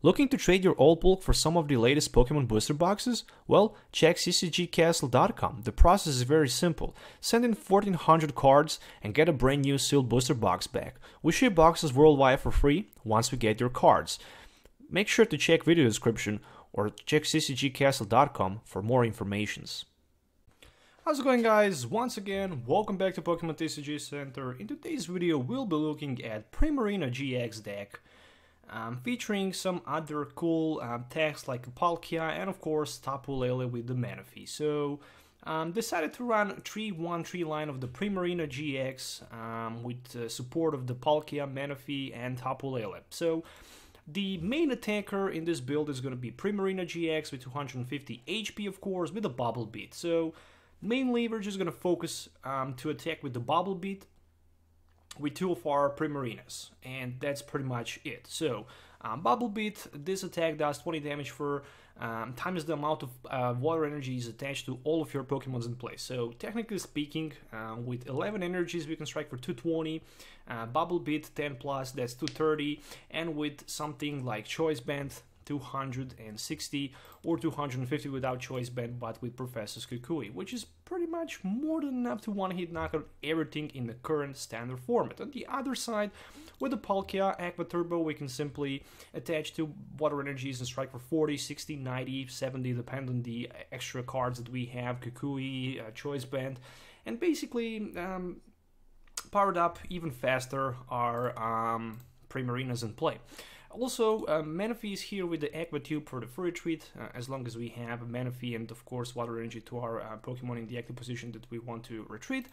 Looking to trade your old bulk for some of the latest Pokemon booster boxes? Well, check CCGCastle.com. The process is very simple. Send in 1400 cards and get a brand new sealed booster box back. We ship boxes worldwide for free once we get your cards. Make sure to check video description or check CCGCastle.com for more informations. How's it going, guys? Once again, welcome back to Pokemon TCG Center. In today's video, we'll be looking at Primarina-GX deck. Featuring some other cool techs like Palkia and of course Tapu Lele with the Manaphy. So decided to run 3-1-3 line of the Primarina-GX with support of the Palkia, Manaphy and Tapu Lele. So the main attacker in this build is going to be Primarina-GX with 250 HP, of course, with a Bubble Beat. So mainly we're just going to focus to attack with the Bubble Beat with two of our Primarinas, and that's pretty much it. So, Bubble Beat, this attack does 20 damage for times the amount of water energy is attached to all of your Pokemons in play. So, technically speaking, with 11 energies, we can strike for 220, Bubble Beat 10 plus, that's 230, and with something like Choice Band, 260 or 250 without Choice Band but with Professor's Kukui, which is pretty much more than enough to one-hit knock out everything in the current standard format. On the other side, with the Palkia Aqua Turbo, we can simply attach two water energies and strike for 40, 60, 90, 70, depending on the extra cards that we have, Kukui, Choice Band, and basically powered up even faster our Primarinas in play. Also, Manaphy is here with the Aqua Tube for the free retreat, as long as we have Manaphy and of course Water Energy to our Pokemon in the active position that we want to retreat.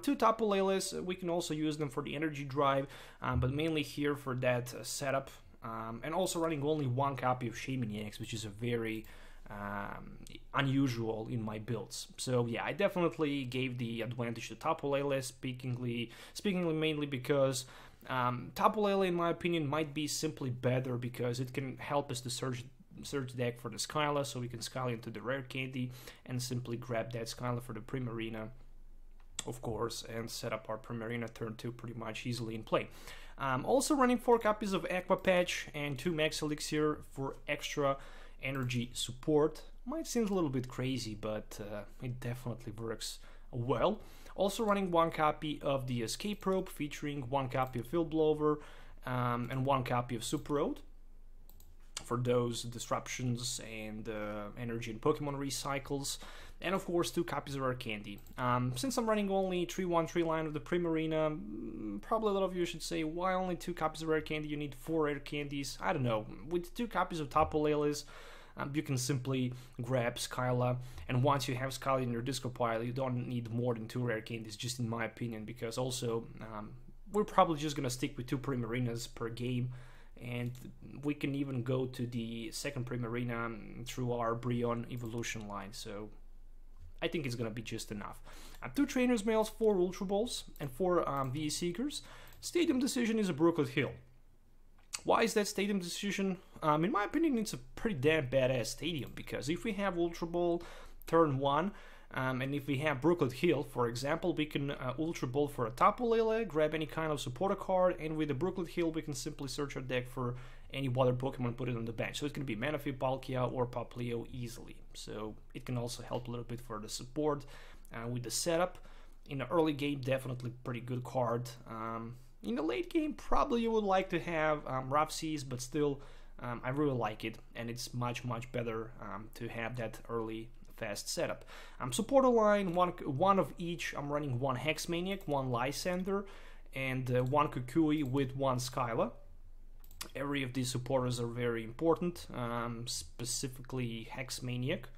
Two Tapu Leles, we can also use them for the energy drive, but mainly here for that setup, and also running only one copy of Shaymin-EX, which is a very unusual in my builds. So yeah, I definitely gave the advantage to Tapu Lele, speakingly mainly because Tapu Lele, in my opinion, might be simply better because it can help us to search deck for the Skyla, so we can Skyla into the rare candy and simply grab that Skyla for the Primarina, of course, and set up our Primarina turn 2 pretty much easily in play. Also running 4 copies of Aqua Patch and 2 Max Elixir for extra energy support. Might seem a little bit crazy, but it definitely works well. Also running 1 copy of the Escape Rope, featuring 1 copy of Field Blower and 1 copy of Super Road for those disruptions and energy and Pokemon recycles, and of course 2 copies of Rare Candy. Since I'm running only 3-1-3 line of the Primarina, probably a lot of you should say, why only 2 copies of Rare Candy? You need 4 Rare Candies. I don't know. With 2 copies of Tapu Leles, you can simply grab Skyla, and once you have Skyla in your disco pile, you don't need more than 2 rare candies, just in my opinion, because also we're probably just gonna stick with 2 Primarinas per game, and we can even go to the second Primarina through our Brionne evolution line, so I think it's gonna be just enough. 2 Trainers Mails, 4 Ultra Balls, and 4 VE Seekers. Stadium Decision is a Brooklet Hill. Why is that Stadium Decision? In my opinion, it's a pretty damn badass stadium, because if we have Ultra Ball turn 1, and if we have Brooklet Hill, for example, we can Ultra Ball for a Tapu Lele, grab any kind of supporter card, and with the Brooklet Hill, we can simply search our deck for any water Pokemon, put it on the bench. So it can be Manaphy, Palkia, or Popplio easily. So it can also help a little bit for the support with the setup. In the early game, definitely pretty good card. In the late game, probably you would like to have Rough Seas, but still, I really like it, and it's much better to have that early fast setup. Supporter line, one of each. I'm running 1 Hex Maniac, 1 Lysander, and 1 Kukui with 1 Skyla. Every of these supporters are very important, specifically Hex Maniac.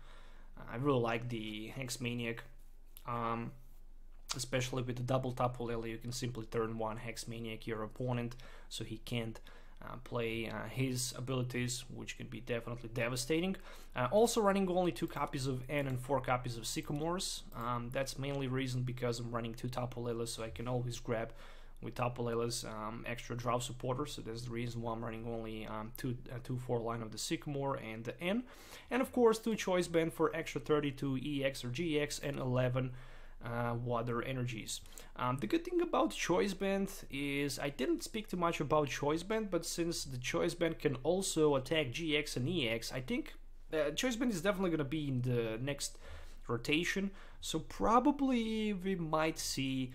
I really like the Hex Maniac. Especially with the double Tapu Lele, you can simply turn 1 Hex Maniac your opponent, so he can't play his abilities, which can be definitely devastating. Also running only 2 copies of N and 4 copies of Sycamores. That's mainly reason because I'm running 2 Tapu Leles, so I can always grab with Tapu Lele's extra draw supporter, so that's the reason why I'm running only 2-4 line of the Sycamore and the N. And of course 2 Choice Band for extra 32 EX or GX and 11 water energies. The good thing about Choice Band is I didn't speak too much about Choice Band, but since the Choice Band can also attack GX and EX, I think Choice Band is definitely going to be in the next rotation. So probably we might see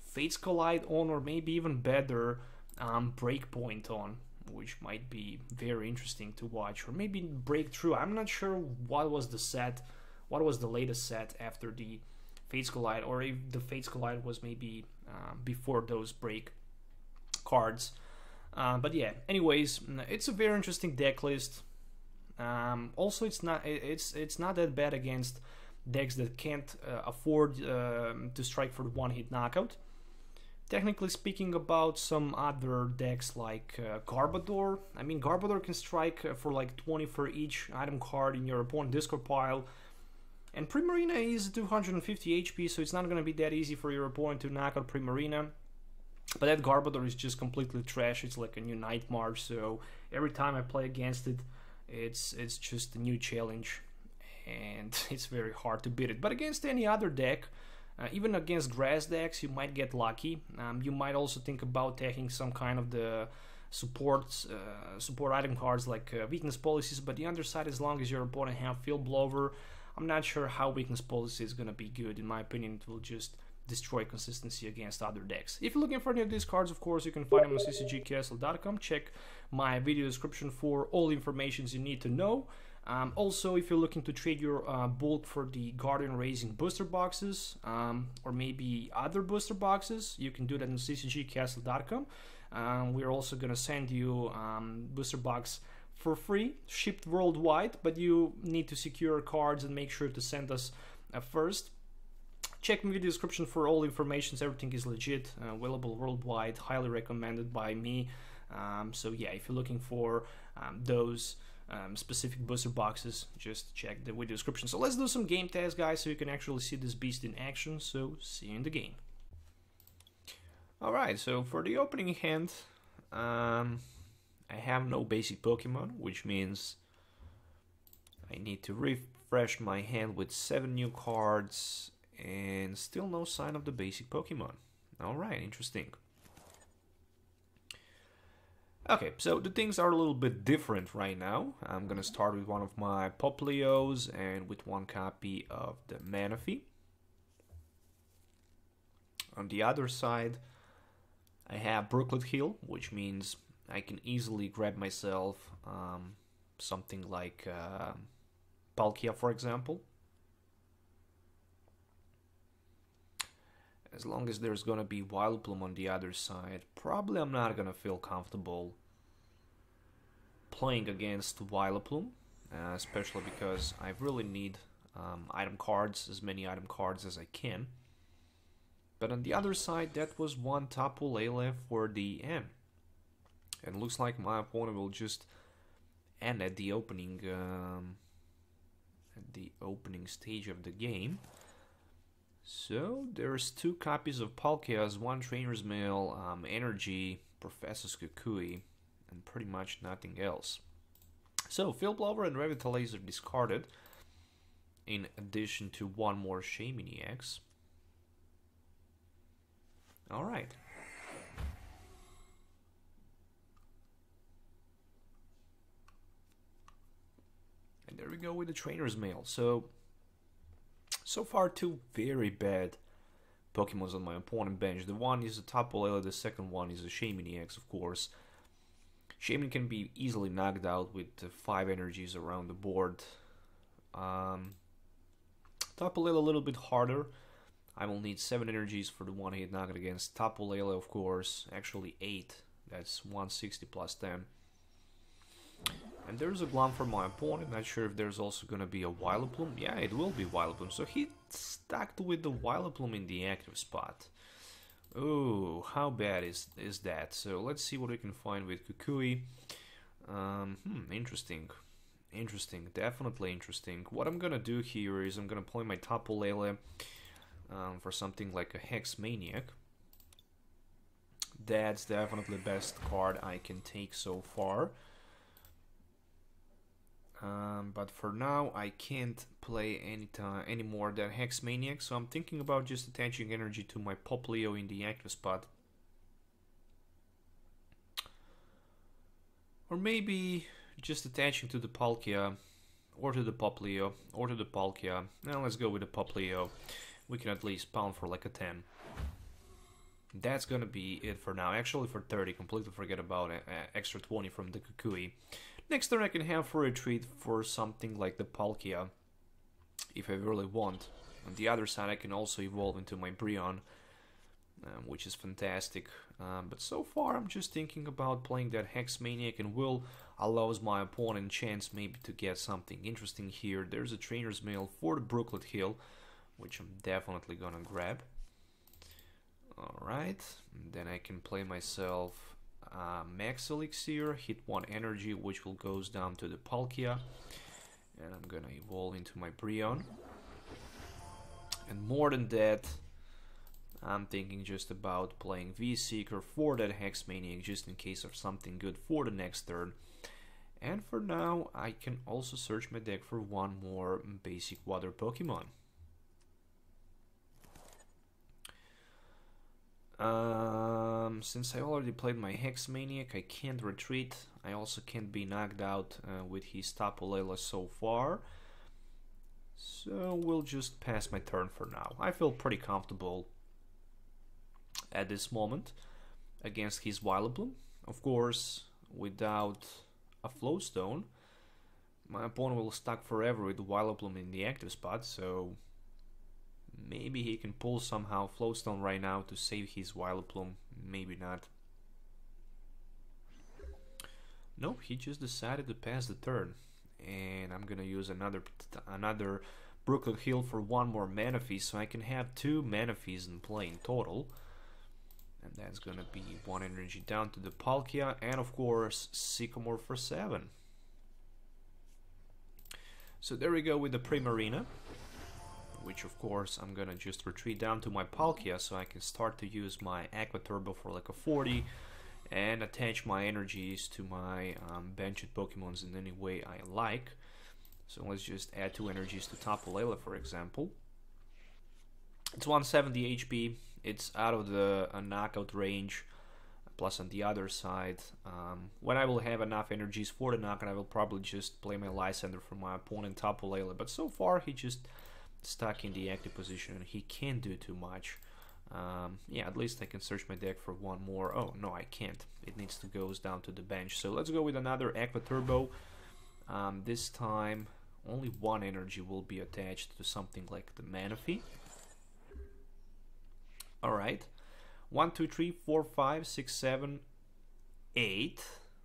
Fates Collide on, or maybe even better, Breakpoint on, which might be very interesting to watch, or maybe Breakthrough. I'm not sure what was the set, what was the latest set after the Fates Collide, or if the Fates Collide was maybe before those break cards. But yeah, anyways, it's a very interesting deck list. Also, it's not that bad against decks that can't afford to strike for the one-hit knockout. Technically speaking, about some other decks like Garbodor. I mean, Garbodor can strike for like 20 for each item card in your opponent discard pile. And Primarina is 250 HP, so it's not going to be that easy for your opponent to knock out Primarina. But that Garbodor is just completely trash. It's like a new Nightmare, so every time I play against it, it's just a new challenge, and it's very hard to beat it. But against any other deck, even against grass decks, you might get lucky. You might also think about taking some kind of the support item cards like Weakness Policies, but the underside, as long as your opponent have Field Blower, I'm not sure how Weakness Policy is going to be good. In my opinion, it will just destroy consistency against other decks. If you're looking for any of these cards, of course, you can find them on ccgcastle.com. Check my video description for all the information you need to know. Also, if you're looking to trade your bulk for the Guardian Raising booster boxes, or maybe other booster boxes, you can do that on ccgcastle.com. We're also going to send you booster box for free, shipped worldwide, but you need to secure cards and make sure to send us first. Check my video description for all information. Everything is legit, available worldwide, highly recommended by me. So yeah, if you're looking for those specific booster boxes, just check the video description. So let's do some game tests, guys, so you can actually see this beast in action. So see you in the game. Alright, so for the opening hand, I have no basic Pokemon, which means I need to refresh my hand with 7 new cards, and still no sign of the basic Pokemon. Alright, interesting. Okay, so the things are a little bit different right now. I'm gonna start with one of my Popplios and with one copy of the Manaphy. On the other side, I have Brooklet Hill, which means I can easily grab myself something like Palkia, for example. As long as there's gonna be Vileplume on the other side, probably I'm not gonna feel comfortable playing against Vileplume, especially because I really need item cards, as many item cards as I can. But on the other side, that was one Tapu Lele for the end. And looks like my opponent will just end at the opening stage of the game. So there's 2 copies of Palkia's, 1 Trainer's Mail, Energy, Professor's Kukui, and pretty much nothing else. So Field Blower and Revitalize are discarded, in addition to 1 more Shaymin-EX. Alright. And there we go with the Trainer's Mail. So far 2 very bad Pokemons on my opponent bench. The one is a Tapu Lele, the second one is a Shaymin-EX, of course. Shaymin can be easily knocked out with 5 energies around the board. Tapu Lele a little bit harder. I will need 7 energies for the one-hit knockout against Tapu Lele, of course. Actually 8. That's 160 plus 10. And there's a Glum for my opponent. Not sure if there's also gonna be a Vileplume. Yeah, it will be Vileplume. So he stacked with the Vileplume in the active spot. Oh, how bad is that? So let's see what we can find with Kukui. Interesting. Interesting. Definitely interesting. What I'm gonna do here is I'm gonna play my Tapu Lele for something like a Hex Maniac. That's definitely the best card I can take so far. But for now, I can't play any more than Hex Maniac, so I'm thinking about just attaching energy to my Popplio in the active spot. Or maybe just attaching to the Palkia, or to the Popplio, or to the Palkia. Now let's go with the Popplio. We can at least pound for like a 10. That's gonna be it for now. Actually for 30, completely forget about it. Extra 20 from the Kukui. Next turn I can have for retreat for something like the Palkia, if I really want. On the other side I can also evolve into my Brionne, which is fantastic. But so far I'm just thinking about playing that Hex Maniac, and will allows my opponent chance maybe to get something interesting here. There's a Trainer's Mail for the Brooklet Hill, which I'm definitely gonna grab. Alright, then I can play myself Max Elixir, hit 1 energy, which will goes down to the Palkia, and I'm gonna evolve into my Brionne. And more than that, I'm thinking just about playing V-Seeker for that Hex Maniac, just in case of something good for the next turn. And for now, I can also search my deck for one more basic water Pokemon. Since I already played my Hex Maniac, I can't retreat. I also can't be knocked out with his Tapu Lele so far. So we'll just pass my turn for now. I feel pretty comfortable at this moment against his Vileplume. Of course, without a Flowstone, my opponent will stuck forever with the Vileplume in the active spot, so maybe he can pull somehow Flowstone right now to save his Vileplume, maybe not. Nope, he just decided to pass the turn, and I'm gonna use another Brooklet Hill for one more Manaphy, so I can have 2 Manaphys in play in total. And that's gonna be 1 energy down to the Palkia, and of course Sycamore for 7. So there we go with the Primarina, which of course I'm gonna just retreat down to my Palkia so I can start to use my Aqua Turbo for like a 40 and attach my energies to my benched Pokemons in any way I like. So let's just add 2 energies to Tapu Lele, for example. It's 170 HP, it's out of the knockout range, plus on the other side, when I will have enough energies for the knockout, I will probably just play my Lysandre for my opponent Tapu Lele, but so far he just stuck in the active position and he can't do too much. Yeah, at least I can search my deck for one more. Oh, no, I can't. It needs to go down to the bench. So let's go with another Aqua Turbo. This time, only 1 energy will be attached to something like the Manaphy. Alright. 1, 2, 3, 4, 5, 6, 7, 8.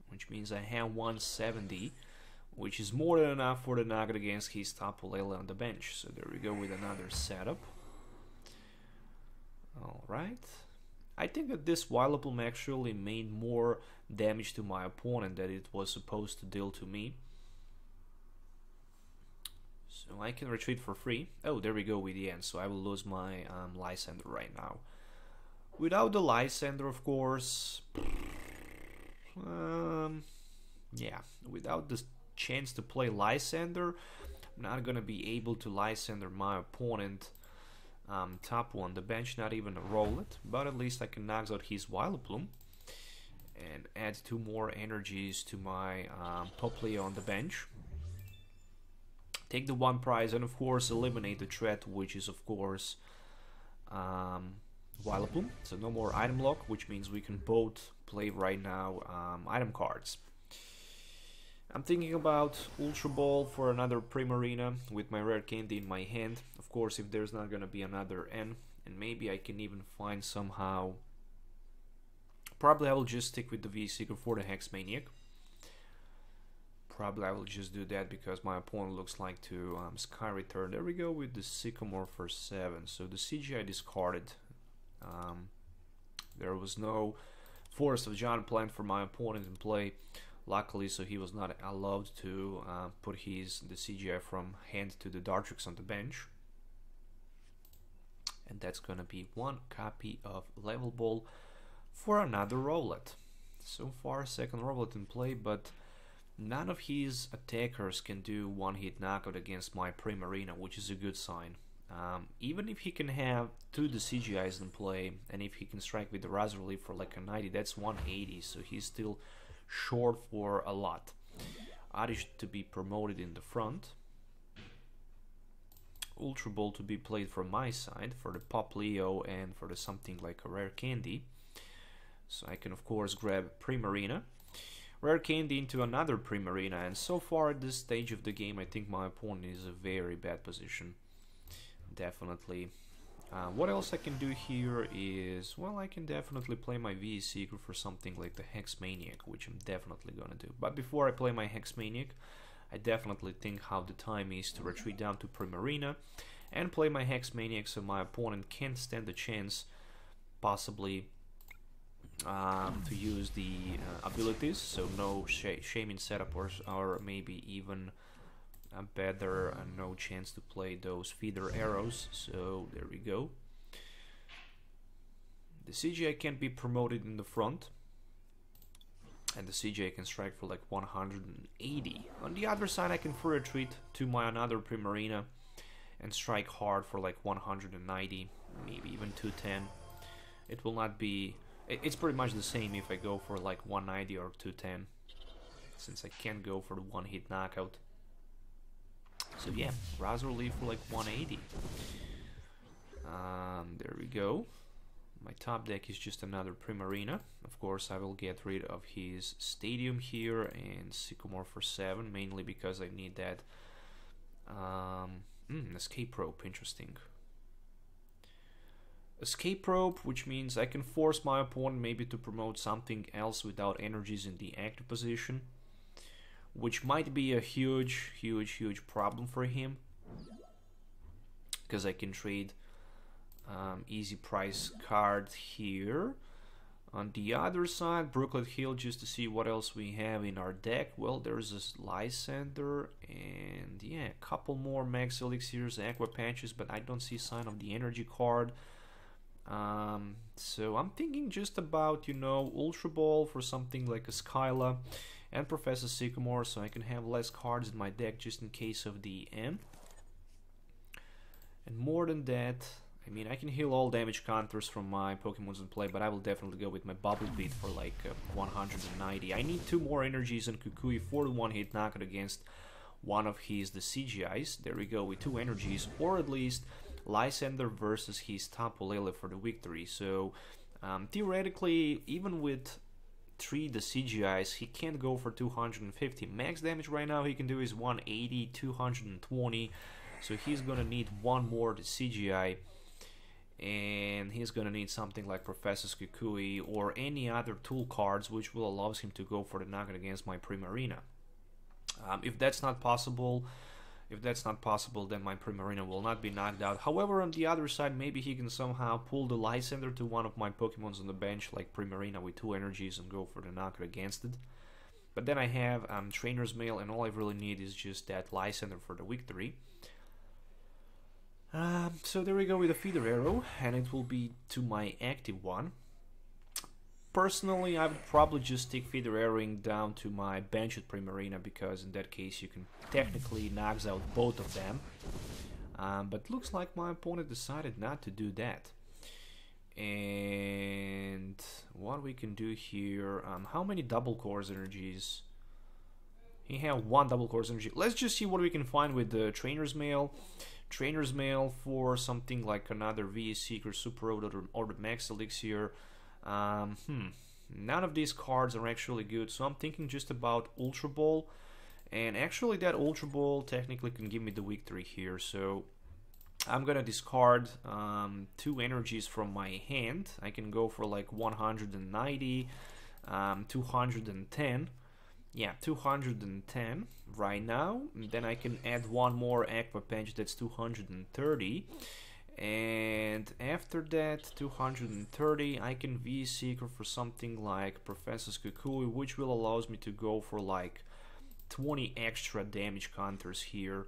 Which means I have 170. Which is more than enough for the knockout against his Tapu Lele on the bench. So there we go with another setup. Alright. I think that this Vileplume actually made more damage to my opponent than it was supposed to deal to me. So I can retreat for free. Oh, there we go with the end. So I will lose my Lysandre right now. Without the Lysandre, of course. Yeah, without the chance to play Lysandre, I'm not gonna be able to Lysandre my opponent Tapu on the bench, not even a Rowlet, but at least I can knock out his Vileplume and add 2 more energies to my Popplio on the bench. Take the 1 prize and of course eliminate the threat, which is of course Vileplume. So no more item lock, which means we can both play right now item cards. I'm thinking about Ultra Ball for another Primarina with my rare candy in my hand. Of course, if there's not gonna be another N, and maybe I can even find somehow. Probably I will just stick with the V-Seeker for the Hex Maniac. Probably I will just do that because my opponent looks like to Sky Return. There we go with the Sycamore for 7. So the CGI discarded. There was no Forest of Giant Plant for my opponent in play. Luckily, so he was not allowed to put the CGI from hand to the Dartrix on the bench. And that's gonna be 1 copy of Level Ball for another Rowlet. So far, second Rowlet in play, but none of his attackers can do one-hit knockout against my Primarina, which is a good sign. Even if he can have 2 CGIs in play, and if he can strike with the Razor Leaf for like a 90, that's 180, so he's still short for a lot. Arish to be promoted in the front. Ultra Ball to be played from my side for the Popplio and for the something like a Rare Candy. So I can of course grab Primarina. Rare Candy into another Primarina, and so far at this stage of the game I think my opponent is in a very bad position. Definitely. What else I can do here is, well, I can definitely play my VE Seeker for something like the Hex Maniac, which I'm definitely gonna do. But before I play my Hex Maniac, I definitely think how the time is to retreat down to Primarina and play my Hex Maniac so my opponent can't stand a chance possibly to use the abilities, so no Shaymin setup or maybe even a better no chance to play those feeder arrows. So there we go. The CGI can't be promoted in the front, and the CGI can strike for like 180. On the other side I can free retreat to my another Primarina and strike hard for like 190, maybe even 210. It will not be, it's pretty much the same if I go for like 190 or 210, since I can't go for the one-hit knockout. So yeah, Razor Leaf for like 180. There we go. My top deck is just another Primarina. Of course, I will get rid of his Stadium here and Sycamore for 7, mainly because I need that Escape Rope, interesting. Escape Rope, which means I can force my opponent maybe to promote something else without energies in the active position, which might be a huge problem for him, because I can trade easy price card here. On the other side, Brooklet Hill, just to see what else we have in our deck. Well, there's this Lysander and yeah, a couple more Max Elixirs, Aqua Patches, but I don't see sign of the energy card. So I'm thinking just about, you know, Ultra Ball for something like a Skyla and Professor Sycamore, so I can have less cards in my deck just in case of the end. And more than that, I mean, I can heal all damage counters from my Pokemons in play, but I will definitely go with my Bubble Beat for like 190. I need 2 more energies on Kukui for the one-hit knockout against one of his the CGIs. There we go, with 2 energies, or at least Lysander versus his Tapu Lele for the victory. So theoretically, even with 3 the CGIs, he can't go for 250. Max damage right now he can do is 180, 220. So he's gonna need 1 more the CGI, and he's gonna need something like Professor's Kukui or any other tool cards which will allow him to go for the knockout against my Primarina. If that's not possible, then my Primarina will not be knocked out. However, on the other side, maybe he can somehow pull the Lysander to one of my Pokemons on the bench, like Primarina with 2 energies, and go for the knockout against it. But then I have Trainer's Mail, and all I really need is just that Lysander for the victory. So there we go with a feeder arrow, and it will be to my active one. Personally, I would probably just stick feeder arrowing down to my benched Primarina, because in that case you can technically knock out both of them. But looks like my opponent decided not to do that. And what we can do here, how many double cores energies? He have 1 double cores energy. Let's just see what we can find with the Trainer's Mail. Trainer's Mail for something like another VE Seeker, Super Road, or the Max Elixir. None of these cards are actually good, so I'm thinking just about Ultra Ball, and actually that Ultra Ball technically can give me the victory here. So I'm gonna discard 2 energies from my hand. I can go for like 190, 210. Yeah, 210 right now. And then I can add 1 more Aqua Patch, that's 230. And after that, 230, I can VE Seeker for something like Professor's Kukui, which will allows me to go for like 20 extra damage counters here.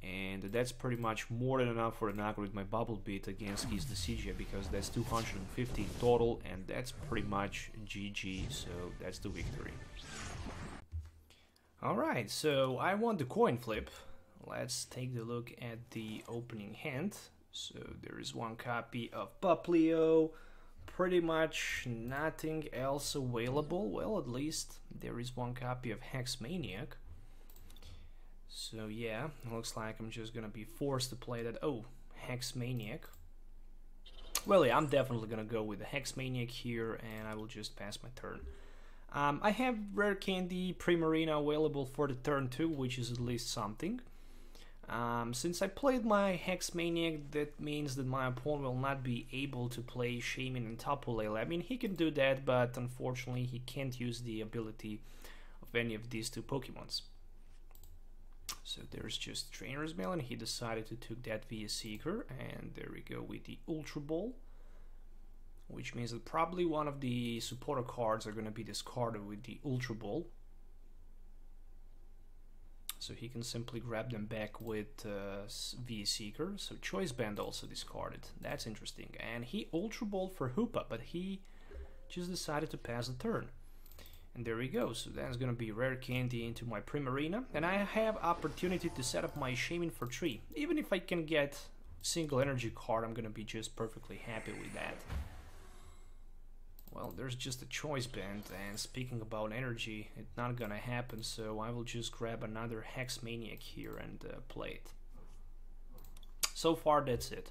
And that's pretty much more than enough for the knockout with my Bubble Beat against his CCG, because that's 250 total, and that's pretty much GG, so that's the victory. Alright, so I won the coin flip. Let's take a look at the opening hand. So there is one copy of Popplio, pretty much nothing else available. Well, at least there is one copy of Hex-Maniac. So yeah, looks like I'm just gonna be forced to play that. Oh, Hex-Maniac. Well, yeah, I'm definitely gonna go with the Hex-Maniac here, and I will just pass my turn. I have Rare Candy Primarina available for the turn 2, which is at least something. Since I played my Hex-Maniac, that means that my opponent will not be able to play Shaymin and Tapu Lele. I mean, he can do that, but unfortunately he can't use the ability of any of these two Pokemons. So there's just Trainer's Mail, and he decided to take that via Seeker, and there we go with the Ultra Ball. Which means that probably one of the supporter cards are going to be discarded with the Ultra Ball. So he can simply grab them back with V Seeker. So Choice Band also discarded. That's interesting. And he Ultra Balled for Hoopa, but he just decided to pass the turn. And there we go. So that's going to be Rare Candy into my Primarina. And I have opportunity to set up my Shaymin for 3. Even if I can get single energy card, I'm going to be just perfectly happy with that. Well, there's just a Choice Band, and speaking about energy, it's not gonna happen, so I will just grab another Hex-Maniac here and play it. So far, that's it.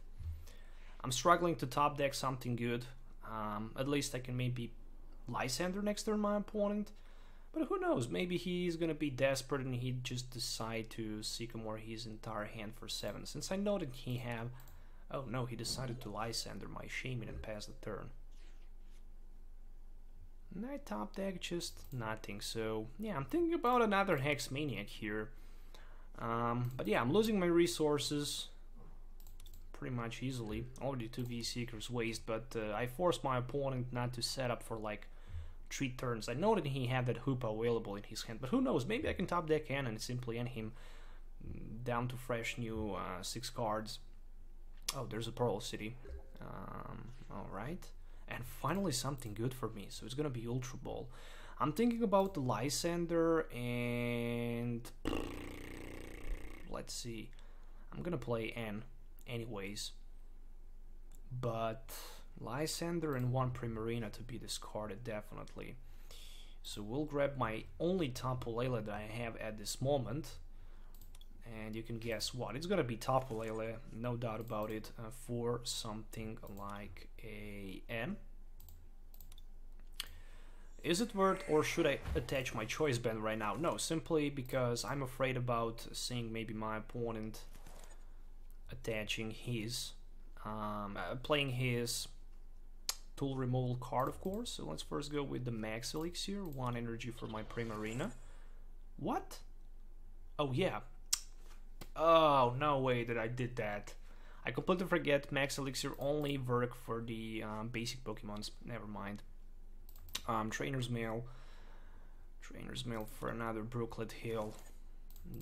I'm struggling to top deck something good. At least I can maybe Lysander next turn my opponent, but who knows, maybe he's gonna be desperate and he'd just decide to Sycamore his entire hand for 7, since I know that he have... Oh no, he decided to Lysander my Shaymin and pass the turn. And I top deck just nothing, so yeah, I'm thinking about another Hex-Maniac here. But yeah, I'm losing my resources pretty much easily. Already 2 V-Seekers waste, but I forced my opponent not to set up for like 3 turns. I know that he had that Hoopa available in his hand, but who knows, maybe I can top deck in and simply end him down to fresh new 6 cards. Oh, there's a Pearl City. Alright. And finally something good for me, so it's gonna be Ultra Ball. I'm thinking about the Lysander, and let's see. I'm gonna play N anyways, but Lysander and 1 Primarina to be discarded definitely. So we'll grab my only Tapu Lele that I have at this moment, and you can guess what. It's gonna be Tapu Lele, no doubt about it, for something like a N. Is it worth, or should I attach my Choice Band right now? No, simply because I'm afraid about seeing maybe my opponent attaching his, playing his tool removal card, of course. So let's first go with the Max Elixir, 1 energy for my Primarina. What? Oh yeah. Oh, no way that I did that. I completely forget Max Elixir only work for the basic Pokemons. Never mind. Trainer's Mail for another Brooklet Hill.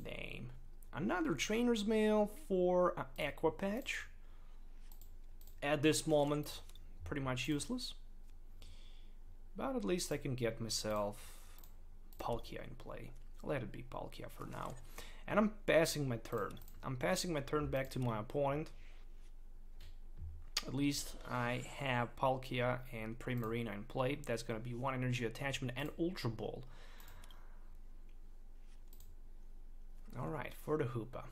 Name. Another Trainer's Mail for Aqua Patch. At this moment, pretty much useless. But at least I can get myself Palkia in play. Let it be Palkia for now. And I'm passing my turn. I'm passing my turn back to my opponent. At least I have Palkia and Primarina in play. That's going to be 1 energy attachment and Ultra Ball. Alright, for the Hoopa.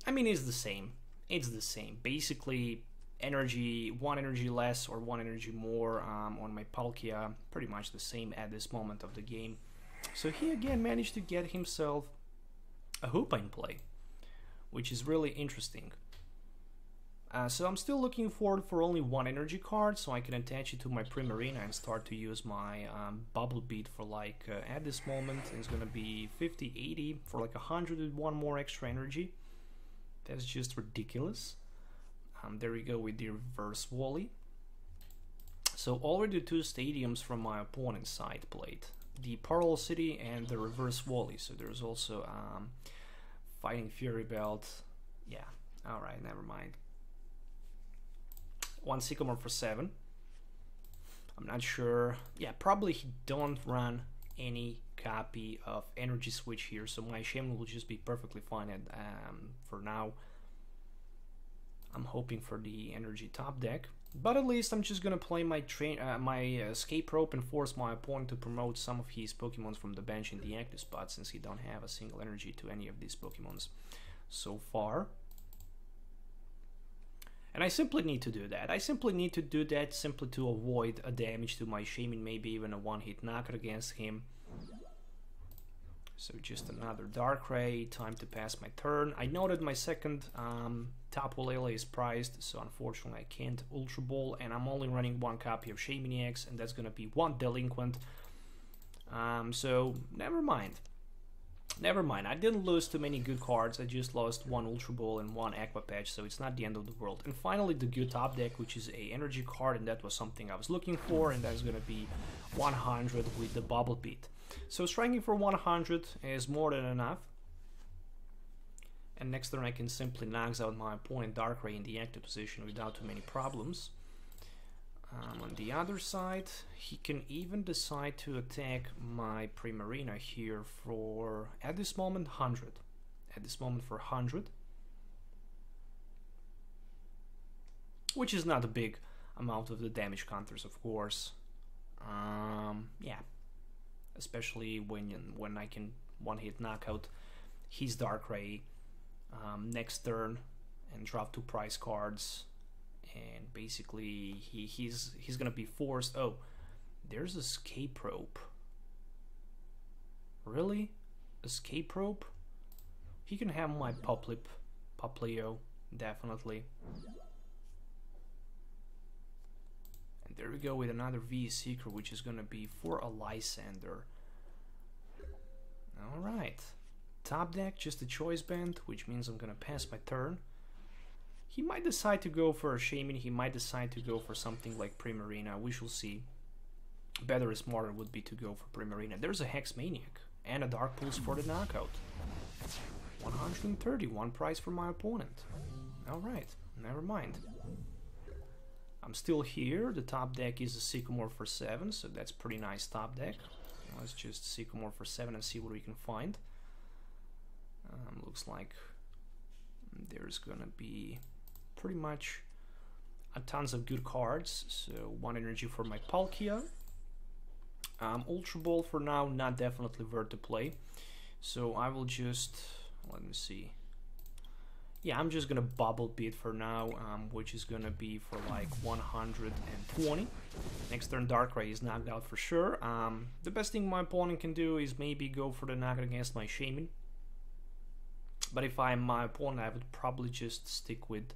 I mean, it's the same. It's the same. Basically, energy, 1 energy less or 1 energy more on my Palkia. Pretty much the same at this moment of the game. So he again managed to get himself a Hoopa in play, which is really interesting. So I'm still looking forward for only 1 energy card, so I can attach it to my Primarina and start to use my Bubble Beat for like, at this moment, it's gonna be 50, 80 for like 101 more extra energy. That's just ridiculous. There we go with the Reverse Wally. So already 2 stadiums from my opponent's side played. The Pearl City and the Reverse Wally. So there's also Fighting Fury Belt. Yeah, alright, never mind. 1 Sycamore for 7. I'm not sure. Yeah, probably he don't run any copy of Energy Switch here, so my Shaymin will just be perfectly fine. And for now, I'm hoping for the Energy top deck. But at least I'm just gonna play my Escape Rope and force my opponent to promote some of his Pokemons from the bench in the active spot, since he don't have a single energy to any of these Pokemons so far. And I simply need to do that. I simply need to do that simply to avoid a damage to my Shaymin, maybe even a one-hit knockout against him. So just another Darkrai, time to pass my turn. I know that my second Tapu Lele is prized, so unfortunately I can't Ultra Ball, and I'm only running one copy of Shaymin-EX, and that's gonna be one Delinquent. So never mind. Never mind, I didn't lose too many good cards, I just lost one Ultra Ball and one Aqua patch, so it's not the end of the world. And finally the good top deck, which is a energy card, and that was something I was looking for, and that's gonna be 100 with the Bubble Beat. So striking for 100 is more than enough. And next turn I can simply knock out my opponent Darkrai in the active position without too many problems. On the other side, he can even decide to attack my Primarina here for, at this moment, 100. At this moment for 100. Which is not a big amount of the damage counters, of course. Yeah. Especially when I can one-hit knockout his Darkrai next turn and drop 2 prize cards. And basically he's gonna be forced. Oh, there's Escape Rope. Really? Escape Rope? He can have my Popplio, definitely. And there we go with another V-Seeker, which is gonna be for a Lysander. Alright. Top deck, just a Choice Band, which means I'm gonna pass my turn. He might decide to go for a Shaymin, he might decide to go for something like Primarina, we shall see. Better and smarter would be to go for Primarina. There's a Hex Maniac and a Dark Pulse for the knockout. 130, one prize for my opponent. Alright, never mind. I'm still here, the top deck is a Sycamore for 7, so that's pretty nice top deck. Let's just Sycamore for 7 and see what we can find. Looks like there's gonna be pretty much a tons of good cards. So 1 energy for my Palkia. Ultra Ball for now, not definitely worth to play. So I will just, let me see. Yeah, I'm just gonna Bubble Beat for now, which is gonna be for like 120. Next turn Darkrai is knocked out for sure. The best thing my opponent can do is maybe go for the knockout against my Shaymin. But if I'm my opponent, I would probably just stick with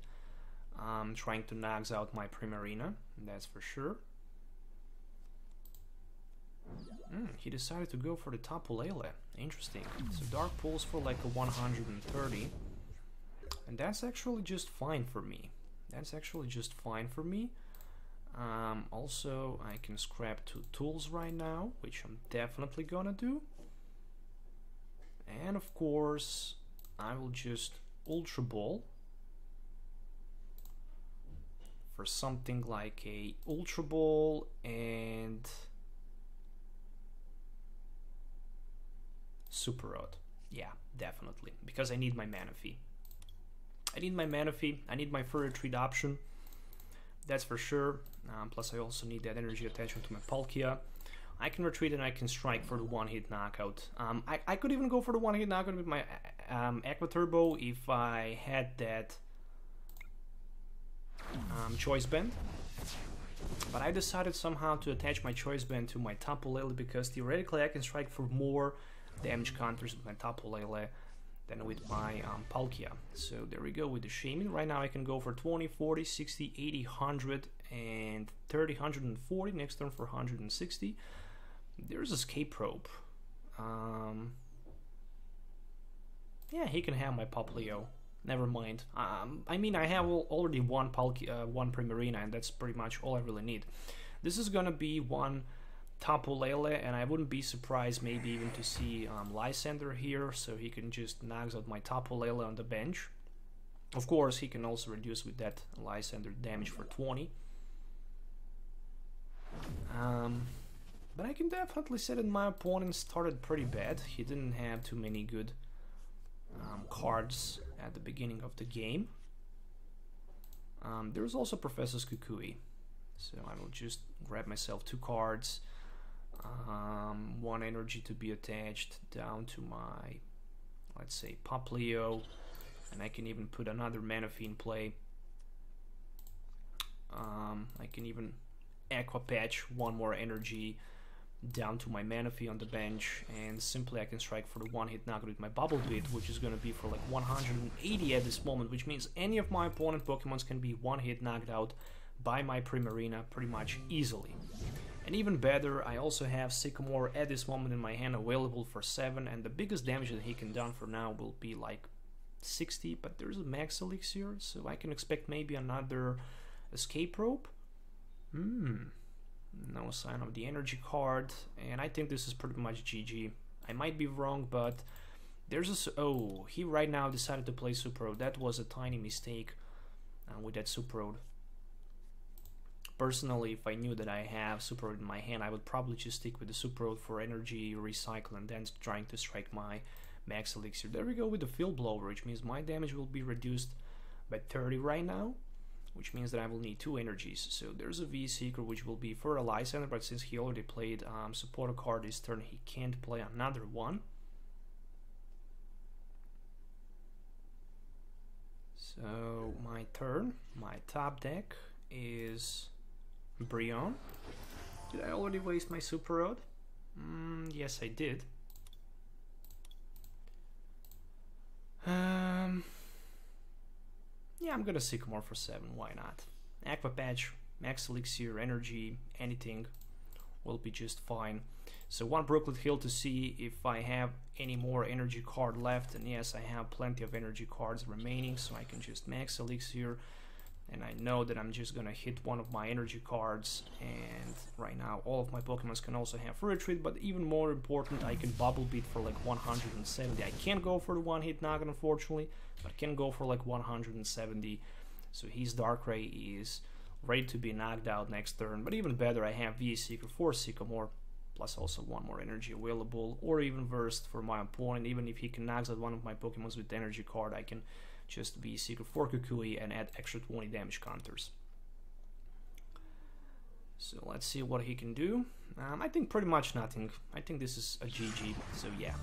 trying to knock out my Primarina, that's for sure. He decided to go for the Tapu Lele. Interesting. So Dark Pulse for like a 130. And that's actually just fine for me. That's actually just fine for me. Also, I can scrap 2 tools right now, which I'm definitely gonna do. And of course, I will just Ultra Ball for something like a Ultra Ball and Super Rod. Yeah, definitely, because I need my Manaphy. I need my Manaphy, I need my further retreat option, that's for sure. Plus I also need that energy attachment to my Palkia. I can retreat and I can strike for the one-hit knockout. I could even go for the one-hit knockout with my Aqua Turbo if I had that Choice Band. But I decided somehow to attach my Choice Band to my Tapu Lele because theoretically I can strike for more damage counters with my Tapu Lele than with my Palkia. So there we go with the Shaymin. Right now I can go for 20, 40, 60, 80, 100, and 30, 140. Next turn for 160. There's Escape Rope. Yeah, he can have my Popplio. Never mind. I mean, I have already one Primarina, and that's pretty much all I really need. This is gonna be one Tapu Lele, and I wouldn't be surprised maybe even to see Lysander here, so he can just knock out my Tapu Lele on the bench. Of course, he can also reduce with that Lysander damage for 20. But I can definitely say that my opponent started pretty bad. He didn't have too many good cards at the beginning of the game. There's also Professor's Kukui. So I will just grab myself 2 cards. 1 energy to be attached down to my, let's say, Popplio. And I can even put another Manaphy in play. I can even Aqua patch 1 more energy down to my Manaphy on the bench, and simply I can strike for the 1-hit knockout with my Bubble Beat, which is gonna be for like 180 at this moment, which means any of my opponent Pokemons can be 1-hit knocked out by my Primarina pretty much easily. And even better, I also have Sycamore at this moment in my hand available for 7, and the biggest damage that he can done for now will be like 60, but there's a max elixir, so I can expect maybe another escape rope. No sign of the energy card, and I think this is pretty much GG. I might be wrong, but there's a... Oh, he right now decided to play Super Road. That was a tiny mistake with that Super Road. Personally, if I knew that I have Super Road in my hand, I would probably just stick with the Super Road for energy, recycle, and then trying to strike my max elixir. There we go with the Field Blower, which means my damage will be reduced by 30 right now, which means that I will need 2 energies. So there's a V-Seeker, which will be for a Lysander, but since he already played support a card this turn, he can't play another one. So my turn, my top deck is Brionne. Did I already waste my Super Road? Yes, I did. Yeah, I'm gonna Sycamore for 7, why not? Aqua Patch, Max Elixir, Energy, anything will be just fine. So 1 Brooklet Hill to see if I have any more energy card left, and yes, I have plenty of energy cards remaining, so I can just Max Elixir, and I know that I'm just gonna hit one of my energy cards, and right now all of my Pokemons can also have Retreat, but even more important, I can Bubble Beat for like 170. I can't go for the 1-hit knockout, unfortunately, but I can go for like 170, so his Darkrai is ready to be knocked out next turn. But even better, I have V-Seeker for Sycamore, plus also 1 more energy available, or even Versed for my opponent. Even if he can knock out one of my Pokemons with the energy card, I can just V-Seeker for Kukui and add extra 20 damage counters. So let's see what he can do. I think pretty much nothing. I think this is a GG, so yeah.